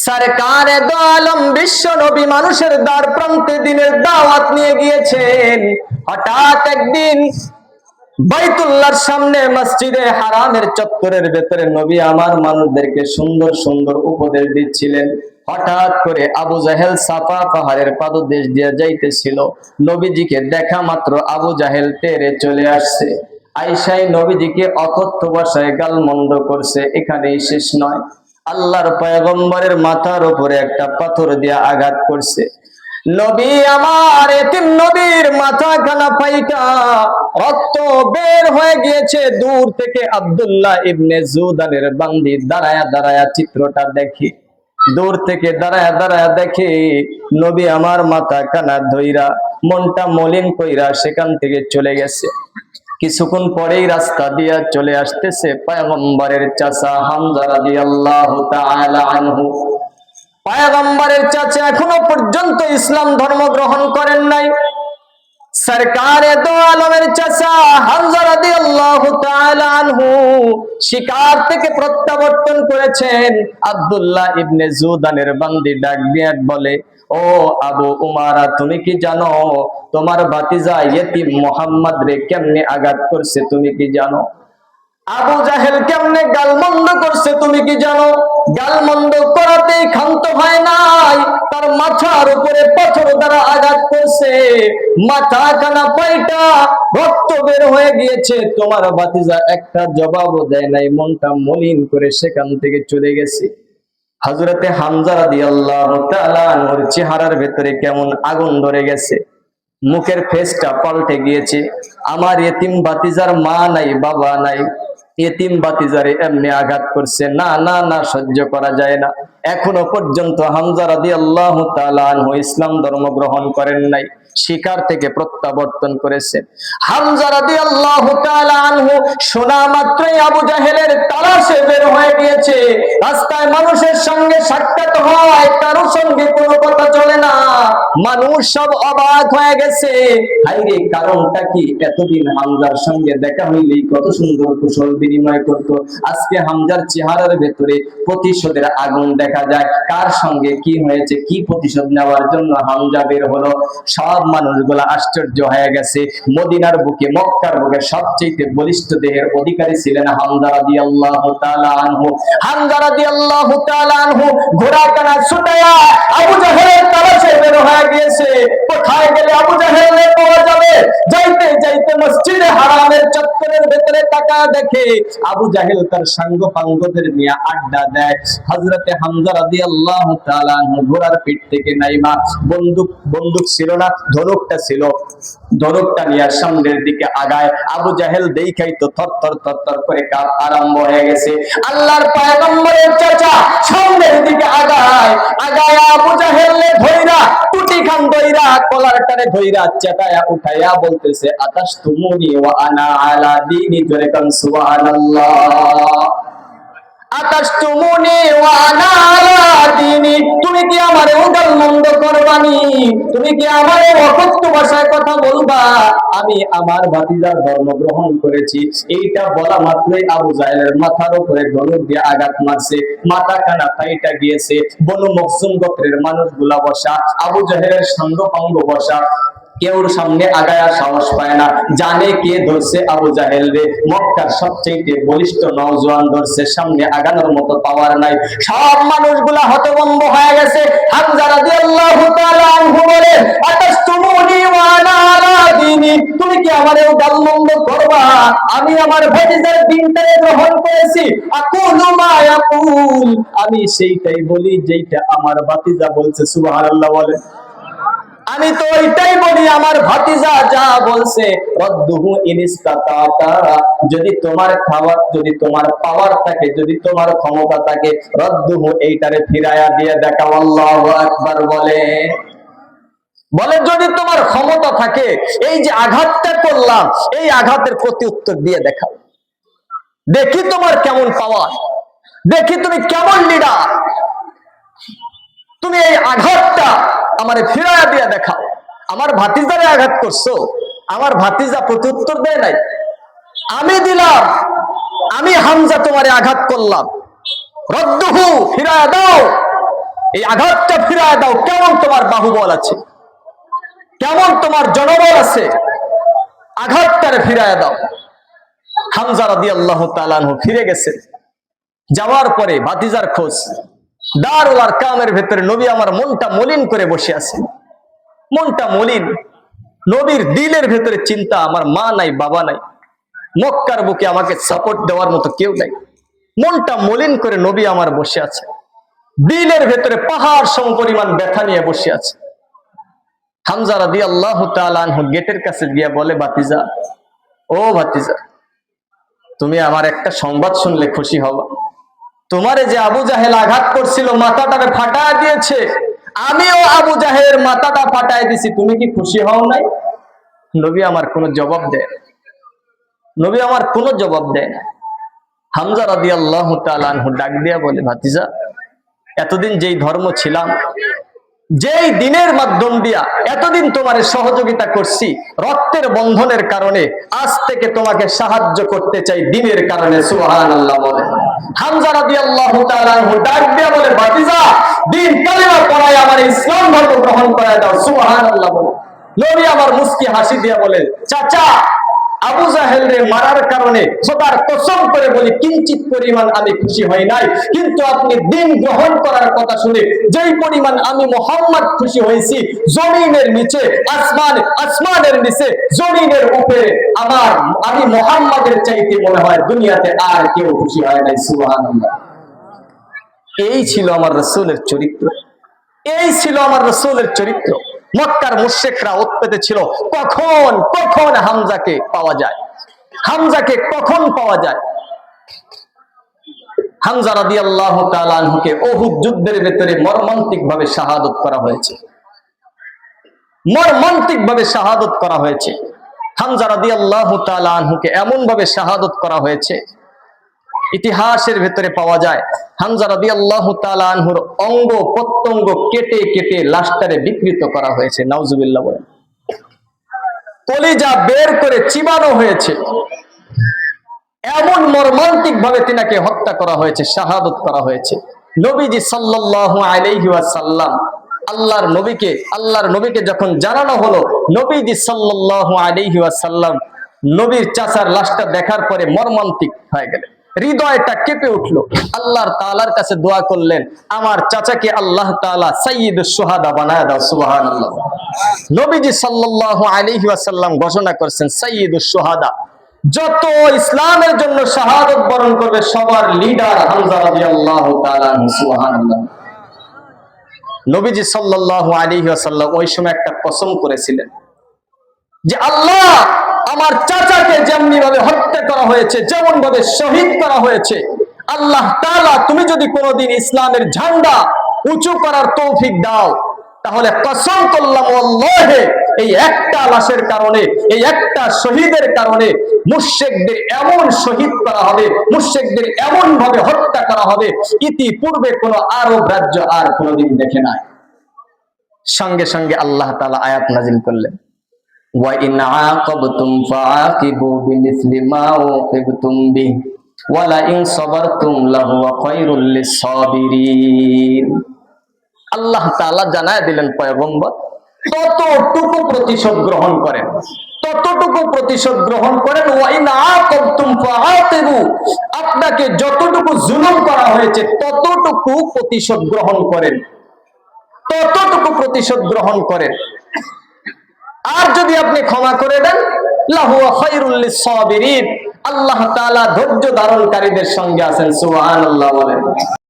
সরকারে দো আলম বিশ্ব নবী মানুষের দ্বার প্রান্তে দিনের দাওয়াত নিয়ে গিয়েছেন। হঠাৎ একদিন বাইতুল্লাহর সামনে মসজিদে হারামের চত্বরের ভেতরে নবী আমার মানুষদেরকে সুন্দর সুন্দর উপদেশ দিচ্ছিলেন। হঠাৎ করে আবু জাহেল সাফা পাহাড়ের পাদদেশ দিয়ে যাইতেছিল। নবীজিকে দেখা মাত্র আবু জাহেল তেরে চলে আসছে। আয়েশাই নবীজিকে অকথ্য ভাষায় গালমন্দ করছে। এখানেই শেষ নয়, আল্লাহর পয়গম্বরের মাথার উপরে একটা পাথর দিয়ে আঘাত করছে। নবী আমার এতিম নবীর মাথা খানা ফাইটা রক্ত বের হয়ে গিয়েছে। দূর থেকে আব্দুল্লাহ ইবনে জুদানের বান্দি দাঁড়ায়া দাঁড়ায়া চিত্রটা দেখি, দূর থেকে দাঁড়ায়া দাঁড়ায়া দেখে নবী আমার মাথা কানা ধইরা মনটা মলিন কইরা সেখান থেকে চলে গেছে। কিছুক্ষণ পরেই রাস্তা দিয়া চলে আসতেছে পয়গম্বরের চাচা হামজা রাদিয়াল্লাহু তাআলা আনহু। পয়গম্বরের চাচা এখনো পর্যন্ত ইসলাম ধর্ম গ্রহণ করেন নাই। সরকারে দো আলমের চাচা হামজা রাদিয়াল্লাহু তাআলা আনহু শিকার থেকে প্রত্যাবর্তন করেছেন। আব্দুল্লাহ ইবনে জুদানের বান্দি ডাক দিয়ে বলে, ও আবু উমারা, তুমি কি জানো তোমার ভাতিজা ইয়েতিম মুহাম্মদ রে কেমনে আঘাত করছে? তুমি কি জানো আবু জাহেল কেমনে গালমন্দ করছে? তুমি কি জানো? গালমন্দ করাতেই ক্ষান্ত হয় নাই, তার মাথার উপরে পাথর দ্বারা আঘাত করছে। মাথা কানা পাইটা রক্ত বের হয়ে গিয়েছে। তোমার ভাতিজা একটা জবাবও দেয় নাই, মনটা মলিন করে সেখান থেকে চলে গেছে। হযরতে হামজা রাদিয়াল্লাহু তাআলা আনহুর চেহারার ভেতরে কেমন আগুন ধরে গেছে, মুখের ফেসটা পাল্টে গিয়েছে। আমার এতিম ভাতিজার মা নাই, বাবা নাই, এতিম ভাতিজারে এমনি আঘাত করছে, না না না, সহ্য করা যায় না। এখনো পর্যন্ত হামজা রাদিয়াল্লাহু তাআলা আনহু ইসলাম ধর্ম গ্রহণ করেন নাই, শিকার থেকে প্রত্যাবর্তন করেছেন। হামজা রাদিয়াল্লাহু তাআলা আনহু শোনা মাত্রই আবু জাহেলের তালাশে বের হয়ে গিয়েছে। রাস্তায় মানুষের সঙ্গে সাক্ষাৎ হয়, কারো সঙ্গে কোনো কথা চলে না। মানুষ সব অবাক হয়ে গেছে, হাইরে কারণটা কি? এতদিন হামজার সঙ্গে দেখা হইলেই কত সুন্দর কুশল বিনিময় করত, আজকে হামজার চেহারার ভেতরে প্রতিশোধের আগুন দেখা যায়। কার সঙ্গে কি হয়েছে, কি প্রতিশোধ নেওয়ার জন্য হামজা বের হলো? সব মানুষগুলা আশ্চর্য হয়ে গেছে। মদিনার বুকে, মক্কার বুকে সবচেয়ে বলিষ্ঠ দেহের অধিকারী ছিলেন হামজা রাদিয়াল্লাহু তাআলা আনহু। হামজা রাদিয়াল্লাহু তাআলা আনহু ঘোড়া কানা ছুটায়া আবু জাহেলের তালাশে বের হয়ে গিয়েছে। কোথায় গেলে আবু জাহেলকে পাওয়া যাবে? যাইতে যাইতে মসজিদে হারামের চত্বরের ভেতরে তাকায় দেখে আবু জাহেল তার সাঙ্গ পাঙ্গদের নিয়ে আড্ডা দেয়। হযরতে হামজা রাদিয়াল্লাহু তাআলা আনহু ঘোড়ার পিঠ থেকে নাইমা, বন্দুক ছিল না, ধনুকটা ছিল, ধনুকটা নিয়ে সামনের দিকে আগায়। আবু জাহেল দেখাই তো থরথর থরথর করে কাঁপ আরম্ভ হয়ে গেছে। আল্লাহর পয়গম্বরের চাচা সামনের দিকে আগায়, আগায় আবু জাহেলে ধইরা টুটি খান ধইরা কলার টানে ধইরা চেতায়া উঠাইয়া বলতেছে, আতাশতুমুনি ওয়া আনা আলা দীনি, জোরে কান সুবহানাল্লাহ। আতাশতুমুনি ওয়া আনা আলা দীনি, তুমি কি আমারে গালমন্দ করবানি? তুমি কি আমারে অকথ্য ভাষায় কথা বলবা? আমি আমার ভাতিজার ধর্ম গ্রহণ করেছি। এইটা বলা মাত্রই আবু জাহেলের মাথার উপরে ধনুক দিয়ে আঘাত মারছে, মাথা কানা ফাইটা গিয়েছে। বনু মখজুম গোত্রের মানুষগুলা বসা, আবু জাহেলের সঙ্গ পাঙ্গ বসা, কেউর সামনে আগায়া সাহস পায় না, জানে কে ধরছে আবু জাহেল রে। মক্কার সবচেয়ে বলিষ্ঠ নওজোয়ান ধরছে, সামনে আগানোর মতো পাওয়ার নাই। সব মানুষগুলা হতভম্ব হয়ে গেছে। হামজা রাদিয়াল্লাহু তাআলা আনহু বলে, আতাশতুমুনি ওয়া আনা আলা দীনি, তুমি কি আমারে গালমন্দ করবা? আমি আমার ভাতিজার দ্বীনটাকে গ্রহণ করেছি। আকুলু মা ইয়াকুল, আমি সেইটাই বলি যেটা আমার ভাতিজা বলছে। সুবহানাল্লাহ বলে। আমি তো এটাই বলি আমার ভাতিজা যা বলছে। রদ্দুহু ইনিস্তাতা, যদি তোমার খাওয়ার, যদি তোমার পাওয়ার থাকে, যদি তোমার ক্ষমতা থাকে, রদ্দুহু এইটারে ফিরায়া দিয়ে দেখাও। আল্লাহু আকবার বলে। বলে যদি তোমার ক্ষমতা থাকে, এই যে আঘাতটা করলাম, এই আঘাতের প্রতি উত্তর দিয়ে দেখাও, দেখি তোমার কেমন পাওয়ার, দেখি তুমি কেমন লিডার, তুমি এই আঘাতটা আমারে ফিরায়া দিয়ে দেখাও। আমার ভাতিজারে আঘাত করছো, আমার ভাতিজা প্রত্যুত্তর দেয় নাই, আমি দিলাম, আমি হামজা তোমারে আঘাত করলাম, রদ্দুহু ফিরায়া দাও। এই আঘাতটা ফিরায় দাও। কেমন তোমার বাহুবল আছে, কেমন তোমার জনবল আছে, আঘাতটারে ফিরায় দাও। হামজা রাদিয়াল্লাহু তাআলা আনহু ফিরে গেছে। যাওয়ার পরে ভাতিজার খোঁজ, দারুল আরকামের ভেতরে নবী আমার মনটা মলিন করে বসে আছে, মনটা মলিন। নবীর দিলের ভেতরে চিন্তা, আমার মা নাই, বাবা নাই, মক্কার বুকে আমাকে সাপোর্ট দেওয়ার মতো কেউ নাই। মনটা মলিন করে নবী আমার বসে আছে, দিলের ভেতরে পাহাড় সমপরিমাণ ব্যথা নিয়ে বসে আছে। হামজা রাদিয়াল্লাহু তাআলা আনহু গেটের কাছে গিয়ে বলে, ভাতিজা, ও ভাতিজা, তুমি আমার একটা সংবাদ শুনলে খুশি হবা। তোমারে যে আবু জাহেল আঘাত করছিল, মাথাটাকে ফাটায় দিয়েছে, আমিও আবু জাহেলের মাথাটা ফাটায় দিছি, তুমি কি খুশি হও নাই? নবী আমার কোনো জবাব দেয় না, নবী আমার কোনো জবাব দেয় না। হামজা রাদিয়াল্লাহু তাআলা আনহু ডাক দিয়া বলে, ভাতিজা, এতদিন যেই ধর্ম ছিলাম, যেই দিনের মাধ্যম দিয়া এতদিন তোমার সহযোগিতা করছি, রক্তের বন্ধনের কারণে আজ থেকে তোমাকে সাহায্য করতে চাই দিনের কারণে। সুবহানাল্লাহ বলে। হামজা রাদিয়াল্লাহু তাআলা আনহু ডাক দিয়া বলে, ভাতিজা, দিন কালিমা পড়ায় আমার ইসলাম ধর্ম গ্রহণ করায় দাও। সুবহানাল্লাহ বলে। নবী আমার মুস্কি হাসি দিয়া বলে, চাচা, আবু জাহেলকে মারার কারণে খোদার কসম করে বলি, কিঞ্চিত পরিমাণ আমি খুশি হই নাই, কিন্তু আপনি দিন গ্রহণ করার কথা শুনে যেই পরিমাণ আমি মুহাম্মদ খুশি হয়েছি, জমিনের নিচে আসমানের নিচে জমিনের উপরে আমি মুহাম্মাদের চাইতে মনে হয় দুনিয়াতে আর কেউ খুশি হয় নাই। সুবহানাল্লাহ। এই ছিল আমার রাসূলের চরিত্র, এই ছিল আমার রাসূলের চরিত্র। মক্কার মুশরিকরা উৎপেতে ছিল, কখন হামজাকে পাওয়া যায়, হামজাকে কখন পাওয়া যায়। হামজা রাদিয়াল্লাহু তাআলা আনহুকে উহুদ যুদ্ধের ভেতরে মর্মান্তিক ভাবে শাহাদাত করা হয়েছে, মর্মান্তিক ভাবে শাহাদাত করা হয়েছে। হামজা রাদিয়াল্লাহু তাআলা আনহুকে এমন ভাবে শাহাদাত করা হয়েছে, ইতিহাসের ভেতরে পাওয়া যায় হামজা রাদিয়াল্লাহু তাআলা আনহুর অঙ্গ প্রত্যঙ্গ কেটে কেটে লাশটারে বিকৃত করা হয়েছে। নাউজুবিল্লাহ বলেন। কলিজা বের করে চিবানো হয়েছে, এমন মর্মান্তিক ভাবে তিনাকে হত্যা করা হয়েছে, শাহাদাত করা হয়েছে। নবীজি সাল্লাল্লাহু আলাইহি ওয়াসাল্লাম, আল্লাহর নবীকে যখন জানানো হলো, নবীজি সাল্লাল্লাহু আলাইহি ওয়াসাল্লাম নবীর চাচার লাশটা দেখার পরে মর্মান্তিক হয়ে গেলেন, হৃদয়টা কেঁপে উঠলো। আল্লাহর তাআলার কাছে দোয়া করলেন, আমার চাচাকে আল্লাহ তাআলা সাইয়্যিদুশ শুহাদা বানায় দাও। সুবহানাল্লাহ। নবীজি সাল্লাল্লাহু আলাইহি ওয়াসাল্লাম ঘোষণা করেছেন, সাইয়্যিদুশ শুহাদা, যত ইসলামের জন্য শাহাদাত বরণ করবে সবার লিডার হামজা রাদিয়াল্লাহু তাআলা। সুবহানাল্লাহ। নবীজি সাল্লাল্লাহু আলাইহি ওয়াসাল্লাম ওই সময় একটা কসম করেছিলেন যে, আল্লাহ, আমার চাচাকে যেমনি ভাবে হত্যা করা হয়েছে, যেমন ভাবে শহীদ করা হয়েছে, আল্লাহ তাআলা তুমি যদি কোনোদিন ইসলামের ঝান্ডা উঁচু করার তৌফিক দাও, তাহলে কসম করলাম আল্লাহে, এই একটা লাশের কারণে, এই একটা শহীদের কারণে মুশরিকদের এমন শহীদ করা হবে, মুশরিকদের এমন ভাবে হত্যা করা হবে, ইতিপূর্বে কোন আরব রাজ্য আর কোনোদিন দেখে নাই। সঙ্গে সঙ্গে আল্লাহ তাআলা আয়াত নাযিল করলেন, ওয়া ইন আকাবতুম ফাআকিবু বিমিসলি মা উকিবতুম বিহি ওয়া লা ইন সাবারতুম লাহুয়া খায়রুল লিস-সাবিরিন। আল্লাহ তাআলা জানায় দিলেন, পয়গম্বর, ততটুকু প্রতিশোধ গ্রহণ করেন, ততটুকু প্রতিশোধ গ্রহণ করেন। ওয়া ইন আকাবতুম ফাআকিবু, আপনাকে যতটুকু জুলুম করা হয়েছে ততটুকু প্রতিশোধ গ্রহণ করেন, ততটুকু প্রতিশোধ গ্রহণ করেন। আর যদি আপনি ক্ষমা করে দেন, লাহুয়া খায়রুল লিস-সাবিরিন, আল্লাহ তাআলা ধৈর্য ধারণকারীদের সঙ্গে আছেন। সুবহানাল্লাহ বলেন।